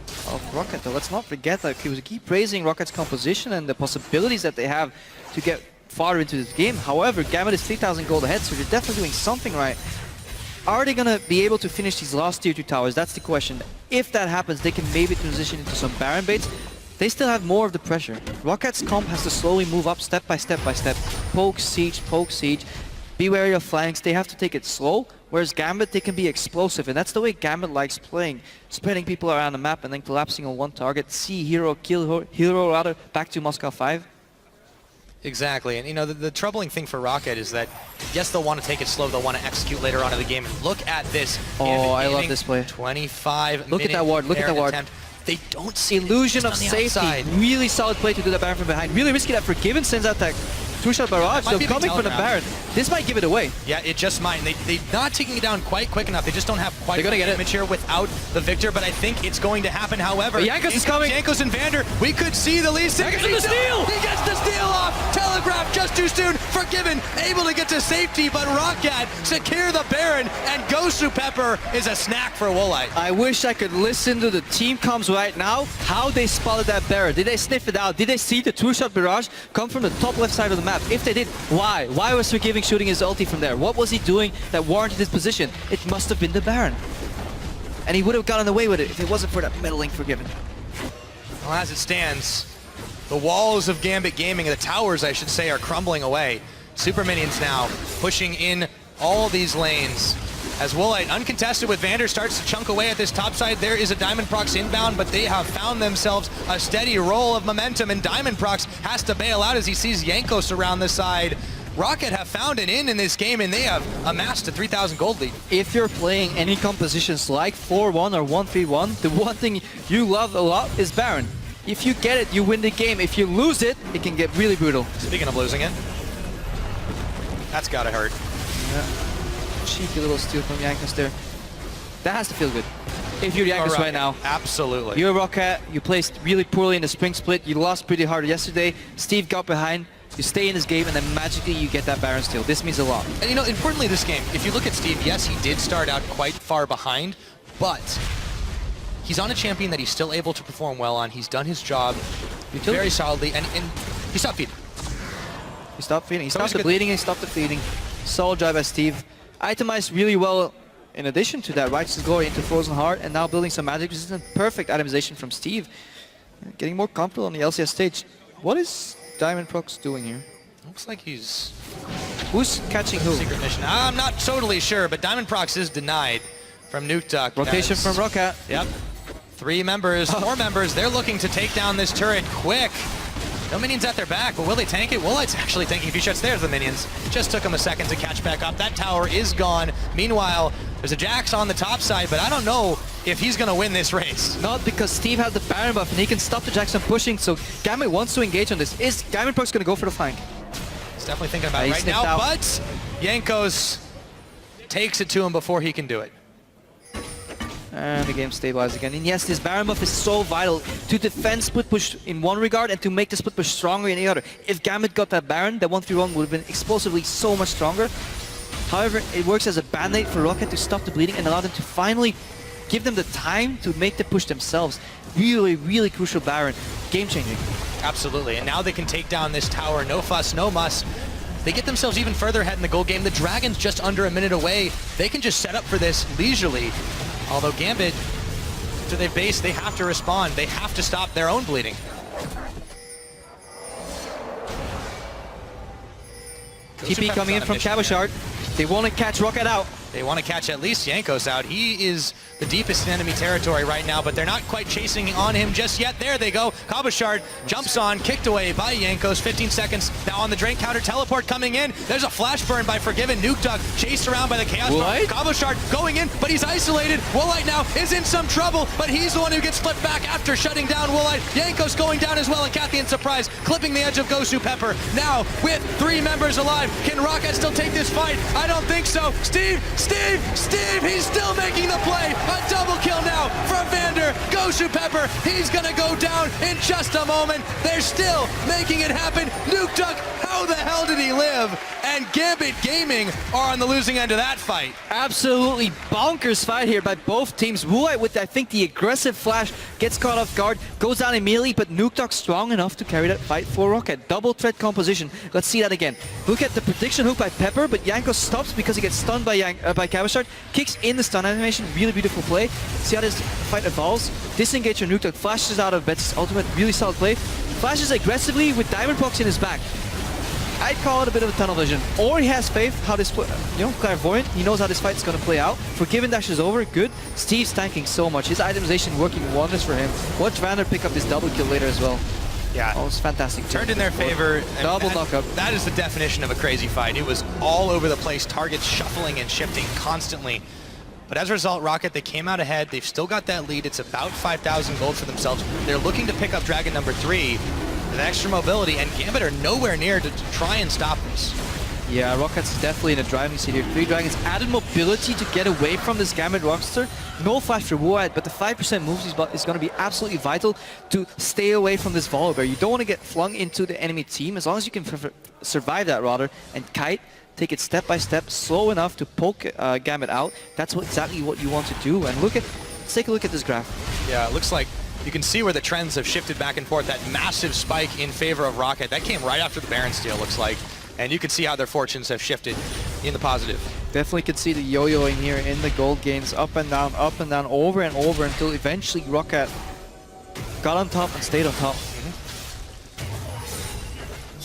Speaker 2: Rocket, though. Let's not forget that we keep praising Rocket's composition and the possibilities that they have to get far into this game. However, Gambit is 3,000 gold ahead, so they're definitely doing something right. Are they going to be able to finish these last tier 2 towers? That's the question. If that happens, they can maybe transition into some Baron baits. They still have more of the pressure. Rocket's comp has to slowly move up step by step by step. Poke, siege, be wary of flanks. They have to take it slow, whereas Gambit, they can be explosive, and that's the way Gambit likes playing. Spreading people around the map and then collapsing on one target. See hero, kill hero, rather, back to Moscow 5.
Speaker 1: Exactly, and you know, the troubling thing for Rocket is that, yes, they'll want to take it slow, they'll want to execute later on in the game. And look at this.
Speaker 2: Oh, I love this play.
Speaker 1: 25
Speaker 2: Look at that ward, look at that ward.
Speaker 1: They don't see
Speaker 2: illusion of safety.
Speaker 1: Outside.
Speaker 2: Really solid play to do that Baron from behind. Really risky that Forgiven sends out that two-shot barrage. So coming from the Baron, this might give it away.
Speaker 1: Yeah, it just might. They're not taking it down quite quick enough. They just don't have quite
Speaker 2: the
Speaker 1: damage here without the Victor, but I think it's going to happen. However,
Speaker 2: Jankos is coming.
Speaker 1: Jankos and Vander, we could see the lead.
Speaker 2: He gets the steal!
Speaker 1: He gets the steal off! Telegraph just too soon. Forgiven, able to get to safety, but Rocket secure the Baron, and Gosu Pepper is a snack for Woolite.
Speaker 2: I wish I could listen to the team comms right now, how they spotted that Baron. Did they sniff it out? Did they see the two-shot barrage come from the top left side of the map? If they did, why? Why was Forgiving shooting his ulti from there? What was he doing that warranted his position? It must have been the Baron. And he would have gotten away with it if it wasn't for that meddling Forgiven.
Speaker 1: Well, as it stands, the walls of Gambit Gaming, the towers, I should say, are crumbling away. Super Minions now pushing in all these lanes. As Woolite, uncontested with Vander, starts to chunk away at this top side. There is a Diamond Prox inbound, but they have found themselves a steady roll of momentum, and Diamond Prox has to bail out as he sees Jankos around the side. Rocket have found an in this game, and they have amassed a 3,000 gold lead.
Speaker 2: If you're playing any compositions like 4-1 or 1-3-1, the one thing you love a lot is Baron. If you get it, you win the game. If you lose it, it can get really brutal.
Speaker 1: Speaking of losing it, that's gotta hurt.
Speaker 2: Yeah. Cheeky little steal from Jankos there. That has to feel good. If you're Jankos right now.
Speaker 1: Absolutely.
Speaker 2: You're Rocket, you placed really poorly in the spring split, you lost pretty hard yesterday, Steve got behind, you stay in this game, and then magically you get that Baron steal. This means a lot.
Speaker 1: And you know, importantly this game, if you look at Steve, yes, he did start out quite far behind, but he's on a champion that he's still able to perform well on. He's done his job very solidly, and he stopped feeding.
Speaker 2: He stopped feeding. He stopped the bleeding, he stopped the feeding. Solid job by Steve. Itemized really well in addition to that, Righteous Glory into Frozen Heart, and now building some magic resistance. Perfect itemization from Steve. Getting more comfortable on the LCS stage. What is Diamond Prox doing here?
Speaker 1: Looks like he's...
Speaker 2: Who's catching who?
Speaker 1: Secret mission. I'm not totally sure, but Diamond Prox is denied from Nuke Duck.
Speaker 2: Rotation from Rocket.
Speaker 1: Yep. 3 members, 4 members. They're looking to take down this turret quick. No minions at their back, but will they tank it? Woolite's actually tanking a few shots. There's the minions. Just took him a second to catch back up. That tower is gone. Meanwhile, there's a Jax on the top side, but I don't know if he's going to win this race.
Speaker 2: Not because Steve has the Baron buff and he can stop the Jax from pushing, so Gambit wants to engage on this. Is Diamond Prox going to go for the flank?
Speaker 1: He's definitely thinking about it right now, but Jankos takes it to him before he can do it.
Speaker 2: And the game stabilized again. And yes, this Baron buff is so vital to defend split push in one regard and to make the split push stronger in the other. If Gambit got that Baron, the 1-3-1 would have been explosively so much stronger. However, it works as a band-aid for Rocket to stop the bleeding and allow them to finally give them the time to make the push themselves. Really, really crucial Baron. Game-changing.
Speaker 1: Absolutely, and now they can take down this tower. No fuss, no muss. They get themselves even further ahead in the gold game. The Dragon's just under a minute away. They can just set up for this leisurely. Although Gambit, to their base, they have to respond. They have to stop their own bleeding.
Speaker 2: TP coming in from Cabochard. They want to catch Rocket out.
Speaker 1: They want to catch at least Jankos out. He is the deepest in enemy territory right now, but they're not quite chasing on him just yet. There they go. Cabochard jumps on, kicked away by Jankos. 15 seconds now on the drain counter. Teleport coming in. There's a flash burn by Forgiven. Nuke Dog chased around by the Chaos Storm. Cabochard going in, but he's isolated. Woolite now is in some trouble, but he's the one who gets flipped back after shutting down Woolite. Jankos going down as well, and Cathian Surprise clipping the edge of Gosu Pepper. Now with 3 members alive, can Rocket still take this fight? I don't think so. Steve, he's still making the play. A double kill now from Vander. Gosu Pepper, he's gonna go down in just a moment. They're still making it happen. Nuke Duck, how the hell did he live? And Gambit Gaming are on the losing end of that fight.
Speaker 2: Absolutely bonkers fight here by both teams. Woolite with, I think, the aggressive flash, gets caught off guard, goes down immediately, but Nuke Dog strong enough to carry that fight for Rocket. Double threat composition. Let's see that again. Look at the prediction hook by Pepper, but Jankos stops because he gets stunned by Cabochard. Kicks in the stun animation. Really beautiful play. See how this fight evolves. Disengage your Nuke Dog, flashes out of Betsy's ultimate. Really solid play. Flashes aggressively with Diamond Box in his back. I'd call it a bit of a tunnel vision. Or he has faith how this, clairvoyant. He knows how this fight is going to play out. Forgiven dash is over. Good. Steve's tanking so much. His itemization working wonders for him. Watch Vander pick up this double kill later as well.
Speaker 1: Yeah.
Speaker 2: Oh, it's fantastic.
Speaker 1: Turned in their favor.
Speaker 2: Double knockup.
Speaker 1: That is the definition of a crazy fight. It was all over the place. Targets shuffling and shifting constantly. But as a result, Rocket, they came out ahead. They've still got that lead. It's about 5,000 gold for themselves. They're looking to pick up Dragon number 3 with extra mobility, and Gambit are nowhere near to try and stop this.
Speaker 2: Yeah, Rocket's definitely in a driving seat here. 3 Dragons added mobility to get away from this Gambit roster. No flash for Woolite, but the 5% moves is going to be absolutely vital to stay away from this Volibear. You don't want to get flung into the enemy team, as long as you can survive that rather. And Kite, take it step by step, slow enough to poke Gambit out. That's exactly what you want to do. And let's take a look at this graph.
Speaker 1: Yeah, it looks like you can see where the trends have shifted back and forth. That massive spike in favor of Rocket, that came right after the Baron steal, looks like. And you can see how their fortunes have shifted in the positive.
Speaker 2: Definitely can see the yo-yoing here in the gold games, up and down, over and over, until eventually Rocket got on top and stayed on top.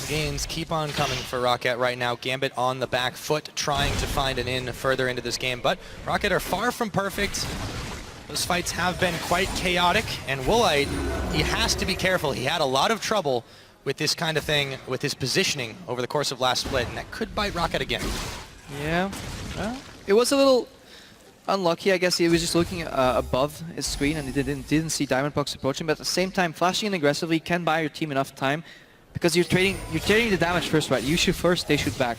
Speaker 1: Gains keep on coming for Rocket right now. Gambit on the back foot, trying to find an in further into this game. But Rocket are far from perfect. Those fights have been quite chaotic, and Woolite, he has to be careful. He had a lot of trouble with this kind of thing, with his positioning over the course of last split, and that could bite Rocket again.
Speaker 2: Yeah, well, it was a little unlucky, I guess. He was just looking above his screen and he didn't see Diamond Box approaching, but at the same time, flashing in aggressively can buy your team enough time, because you're trading the damage first, right? You shoot first, they shoot back.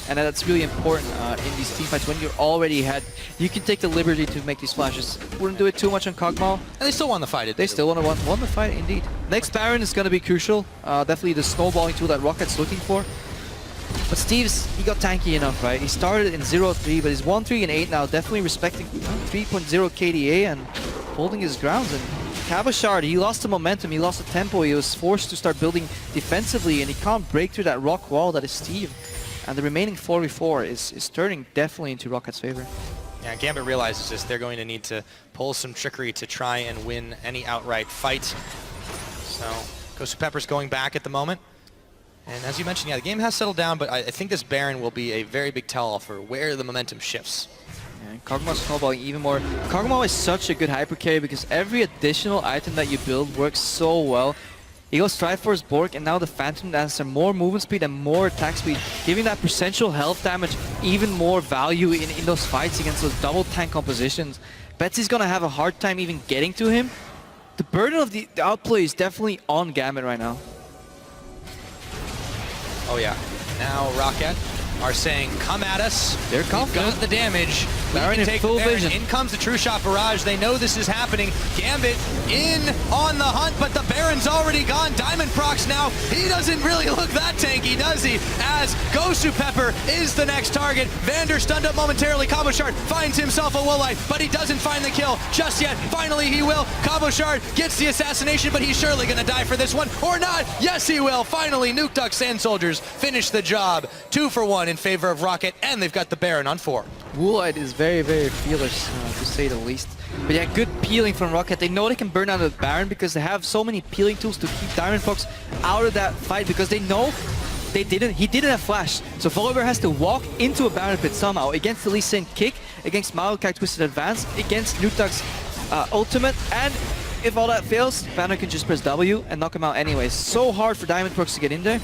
Speaker 2: And that's really important in these team fights. When you're already ahead, you can take the liberty to make these flashes. Wouldn't do it too much on Kog'Maw.
Speaker 1: And they still won the fight.
Speaker 2: They still won the fight, indeed. Next Baron is going to be crucial. Definitely the snowballing tool that Rocket's looking for. But Steve's, he got tanky enough, right? He started in 0-3, but he's 1-3 and 8 now, definitely respecting 3.0 KDA and holding his grounds. And Cabochard, he lost the momentum, he lost the tempo, he was forced to start building defensively, and he can't break through that rock wall that is Steve. And the remaining 4v4 is turning definitely into Rocket's favor.
Speaker 1: Yeah, Gambit realizes this. They're going to need to pull some trickery to try and win any outright fight. So, Gosu Pepper's going back at the moment. And as you mentioned, yeah, the game has settled down, but I think this Baron will be a very big tell for where the momentum shifts.
Speaker 2: And Kog'Maw's snowballing even more. Kog'Maw is such a good hyper carry because every additional item that you build works so well. He goes Triforce Bork, and now the Phantom Dancer, more movement speed and more attack speed, giving that percentual health damage even more value in those fights against those double tank compositions. Betsy's gonna have a hard time even getting to him. The burden of the outplay is definitely on Gambit right now.
Speaker 1: Oh yeah. Now Rocket are saying, come at us.
Speaker 2: They're confident.
Speaker 1: We got the damage.
Speaker 2: Baron in full vision.
Speaker 1: In comes the True Shot Barrage. They know this is happening. Gambit in on the hunt, but the Baron's already gone. Diamond Procs now. He doesn't really look that tanky, does he? As Gosu Pepper is the next target. Vander stunned up momentarily. Cabochard finds himself a Woolite, but he doesn't find the kill just yet. Finally, he will. Cabochard gets the assassination, but he's surely going to die for this one, or not. Yes, he will. Finally, Nuke Duck Sand Soldiers finish the job. 2 for 1 in favor of Rocket, and they've got the Baron on 4.
Speaker 2: Woolite is very, very fearless, to say the least. But yeah, good peeling from Rocket. They know they can burn out the Baron because they have so many peeling tools to keep Diamond Fox out of that fight, because they know he didn't have flash. So Volibear has to walk into a Baron pit somehow against the Lee Sin kick, against Maokai Twisted Advance, against Nuke Duck's ultimate, and if all that fails, Banner can just press W and knock him out anyways. So hard for Diamond Procs to get in there.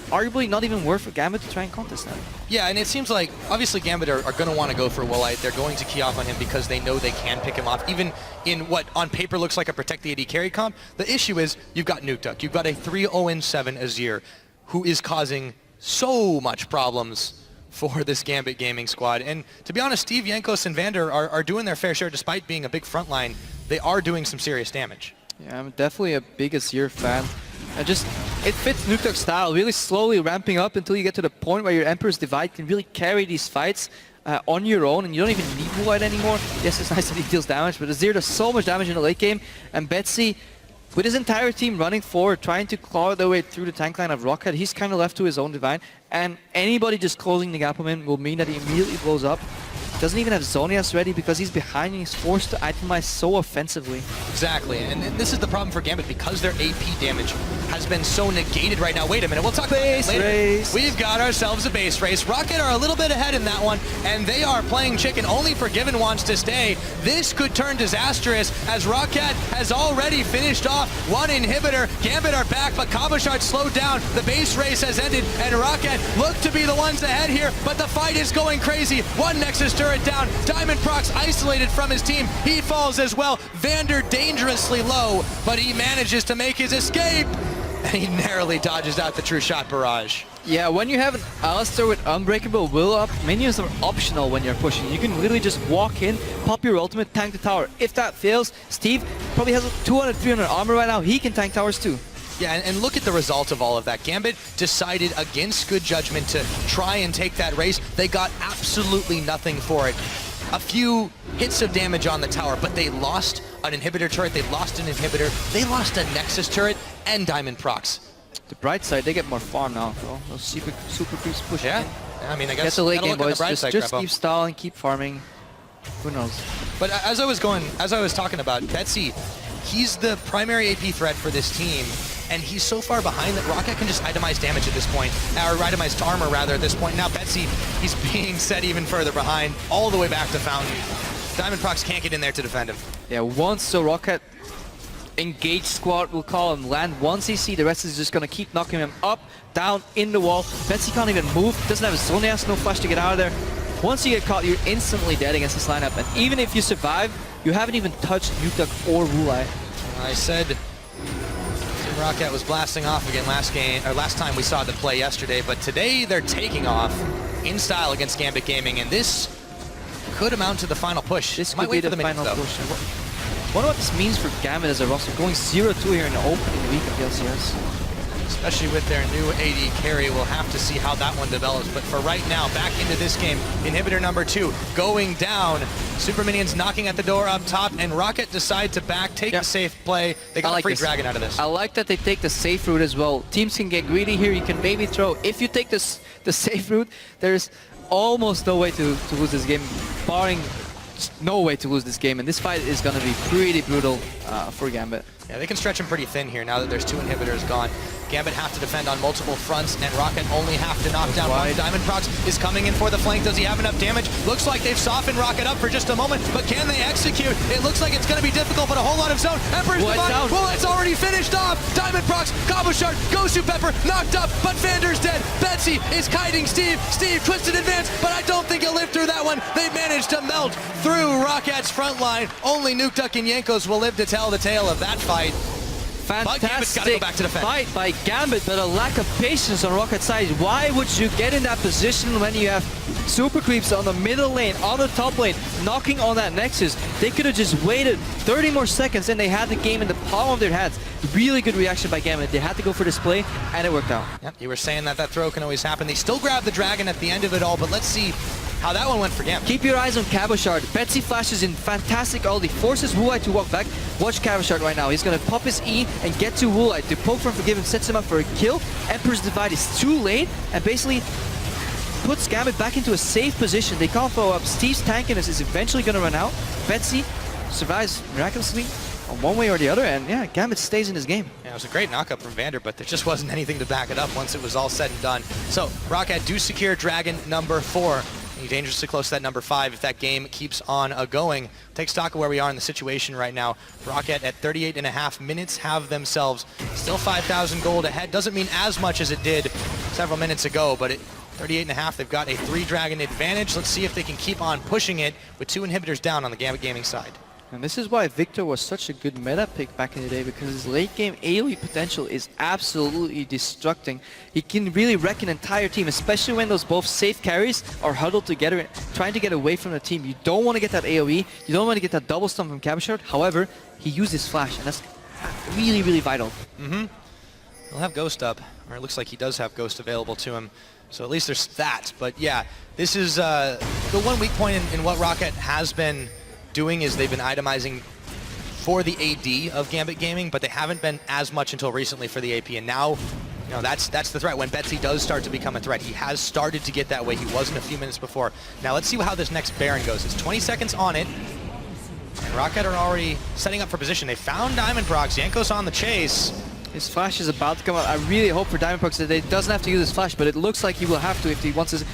Speaker 2: Arguably not even worth for Gambit to try and contest that.
Speaker 1: Yeah, and it seems like, obviously Gambit are going to want to go for Woolite. They're going to key off on him because they know they can pick him off, even in what on paper looks like a Protect the AD carry comp. The issue is, you've got Nuke Duck. You've got a 3-0-7 Azir, who is causing so much problems for this Gambit gaming squad. And to be honest, Steve, Jankos, and Vander are doing their fair share. Despite being a big front line, they are doing some serious damage.
Speaker 2: Yeah, I'm definitely a big Azir fan. It fits Nuke Duck's style, really slowly ramping up until you get to the point where your Emperor's Divide can really carry these fights on your own, and you don't even need Woolite anymore. Yes, it's nice that he deals damage, but Azir does so much damage in the late game, and Betsy, with his entire team running forward, trying to claw their way through the tank line of Rocket, he's kind of left to his own Divine, and anybody just closing the gap on him will mean that he immediately blows up. Doesn't even have Zonias ready because he's behind and he's forced to itemize so offensively.
Speaker 1: Exactly, and this is the problem for Gambit because their AP damage has been so negated right now. Wait a minute, we'll talk about that later.
Speaker 2: Race.
Speaker 1: We've got ourselves a base race. Rocket are a little bit ahead in that one, and they are playing chicken. Only Forgiven wants to stay. This could turn disastrous as Rocket has already finished off one inhibitor. Gambit are back, but Cabochard slowed down. The base race has ended, and Rocket look to be the ones ahead here, but the fight is going crazy. One Nexus turret down. Diamond Procs isolated from his team. He falls as well. Vander dangerously low, but he manages to make his escape. And he narrowly dodges out the True Shot Barrage.
Speaker 2: Yeah, when you have an Alistar with Unbreakable Will up, minions are optional when you're pushing. You can literally just walk in, pop your ultimate, tank the tower. If that fails, Steve probably has 200, 300 armor right now. He can tank towers too.
Speaker 1: Yeah, and look at the result of all of that. Gambit decided against good judgment to try and take that race. They got absolutely nothing for it. A few hits of damage on the tower, but they lost an inhibitor turret, they lost an inhibitor, they lost a Nexus turret, and Diamond Procs.
Speaker 2: The bright side, they get more farm now, though. Those super creeps push in.
Speaker 1: I mean, I guess
Speaker 2: get the late game, boys.
Speaker 1: Just
Speaker 2: keep stalling, keep farming. Who knows?
Speaker 1: But as I was talking about, Betsy, he's the primary AP threat for this team, and he's so far behind that Rocket can just itemize damage at this point, or itemize armor rather at this point. Now Betsy, he's being set even further behind, all the way back to Fountain. Diamond Procs can't get in there to defend him.
Speaker 2: Yeah, once the Rocket engaged squad, we'll call him, land one CC, the rest is just gonna keep knocking him up, down, in the wall. Betsy can't even move, doesn't have a Zonias, no flash to get out of there. Once you get caught, you're instantly dead against this lineup, and even if you survive, you haven't even touched Nuke Duck or Woolite.
Speaker 1: I said Team Rocket was blasting off again last time we saw the play yesterday, but today they're taking off in style against Gambit Gaming, and this could amount to the final push.
Speaker 2: This
Speaker 1: might
Speaker 2: could
Speaker 1: wait
Speaker 2: be
Speaker 1: for
Speaker 2: the final
Speaker 1: minions,
Speaker 2: push. Wonder what this means for Gambit as a roster, going 0-2 here in the opening week of the LCS.
Speaker 1: Especially with their new AD carry, we'll have to see how that one develops. But for right now, back into this game, inhibitor number 2 going down. Super Minions knocking at the door up top, and Rocket decide to take the safe play. They got a free dragon out of this.
Speaker 2: I like that they take the safe route as well. Teams can get greedy here. You can maybe throw. If you take the safe route, there's almost no way to lose this game, barring no way to lose this game. And this fight is going to be pretty brutal for Gambit.
Speaker 1: Yeah, they can stretch him pretty thin here now that there's 2 inhibitors gone. Gambit have to defend on multiple fronts, and Rocket only have to knock down one. Diamond Procs is coming in for the flank. Does he have enough damage? Looks like they've softened Rocket up for just a moment, but can they execute? It looks like it's going to be difficult, but a whole lot of zone. Emperor's Divine. Well, it's already finished off. Diamond Procs, Cabochard, Gosu Pepper knocked up, but Vander's dead. Betsy is kiting Steve. Steve, twisted advance, but I don't think he'll live through that one. They managed to melt through Rocket's front line. Only Nuke Duck and Jankos will live to tell the tale of that fight. But Gambit's got to go back to defend.
Speaker 2: Fight by Gambit, but a lack of patience on Rocket's side. Why would you get in that position when you have super creeps on the middle lane, on the top lane, knocking on that Nexus? They could have just waited 30 more seconds and they had the game in the palm of their hands. Really good reaction by Gambit. They had to go for this play, and it worked out.
Speaker 1: Yep, you were saying that throw can always happen. They still grab the dragon at the end of it all, but let's see how that one went for Gambit.
Speaker 2: Keep your eyes on Cabochard. Betsy flashes in fantastic ulti, forces Woolite to walk back. Watch Cabochard right now. He's going to pop his E and get to Woolite. The poke from Forgiven sets him up for a kill. Emperor's Divide is too late and basically puts Gambit back into a safe position. They can't follow up. Steve's tankiness is eventually going to run out. Betsy survives miraculously on one way or the other, and yeah, Gambit stays in his game.
Speaker 1: Yeah, it was a great knockup from Vander, but there just wasn't anything to back it up once it was all said and done. So, Rocket do secure Dragon number 4. He's dangerously close to that number 5 if that game keeps on going. Take stock of where we are in the situation right now. Rocket at 38.5 minutes have themselves still 5,000 gold ahead. Doesn't mean as much as it did several minutes ago, but at 38.5, they've got a 3-dragon advantage. Let's see if they can keep on pushing it with 2 inhibitors down on the Gambit Gaming side.
Speaker 2: And this is why Victor was such a good meta pick back in the day, because his late game AoE potential is absolutely destructing. He can really wreck an entire team, especially when those both safe carries are huddled together and trying to get away from the team. You don't want to get that AoE, you don't want to get that double stomp from Cabochard. However, he used his flash, and that's really, really vital.
Speaker 1: He'll have Ghost up, or it looks like he does have Ghost available to him. So at least there's that. But yeah, this is the one weak point in what Rocket has been doing is they've been itemizing for the AD of Gambit Gaming, but they haven't been as much until recently for the AP. And now, you know, that's the threat. When Betsy does start to become a threat, he has started to get that way. He wasn't a few minutes before. Now let's see how this next Baron goes. It's 20 seconds on it, and Rocket are already setting up for position. They found Diamond Prox. Yanko's on the chase.
Speaker 2: His flash is about to come out. I really hope for Diamond Prox that he doesn't have to use his flash, but it looks like he will have to if he wants to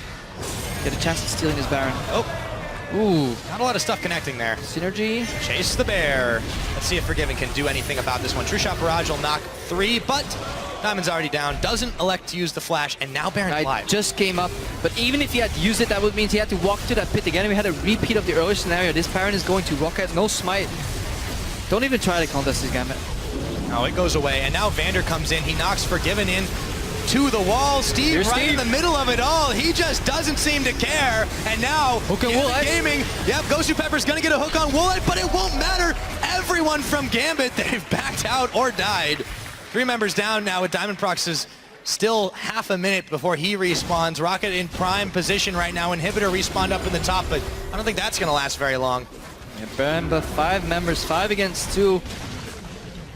Speaker 2: get a chance at stealing his Baron.
Speaker 1: Oh.
Speaker 2: Ooh.
Speaker 1: Not a lot of stuff connecting there.
Speaker 2: Synergy.
Speaker 1: Chase the bear. Let's see if Forgiven can do anything about this one. True Shot Barrage will knock 3, but Diamond's already down. Doesn't elect to use the flash, and now Baron live.
Speaker 2: Just came up, but even if he had used it, that would mean he had to walk to that pit again. We had a repeat of the earlier scenario. This Baron is going to Rocket. No smite. Don't even try to contest this Gambit.
Speaker 1: Oh, it goes away, and now Vander comes in. He knocks Forgiven in to the wall. Steve right in the middle of it all. He just doesn't seem to care. And now, Gaming, yep, Ghost of Pepper's gonna get a hook on Woolite, but it won't matter. Everyone from Gambit, they've backed out or died. 3 members down now with Diamond Prox still half a minute before he respawns. Rocket in prime position right now. Inhibitor respawned up in the top, but I don't think that's gonna last very long.
Speaker 2: Yeah, Baron, but 5 members, 5 against 2.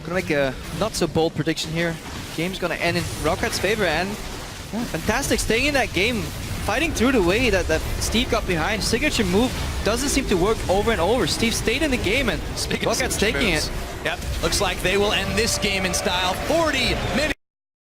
Speaker 2: Gonna make a not so bold prediction here. Game's gonna end in Rocket's favor, and yeah, fantastic staying in that game, fighting through the way that Steve got behind. Signature move doesn't seem to work over and over. Steve stayed in the game, and Rocket's taking it.
Speaker 1: Yep, looks like they will end this game in style. 40 minutes.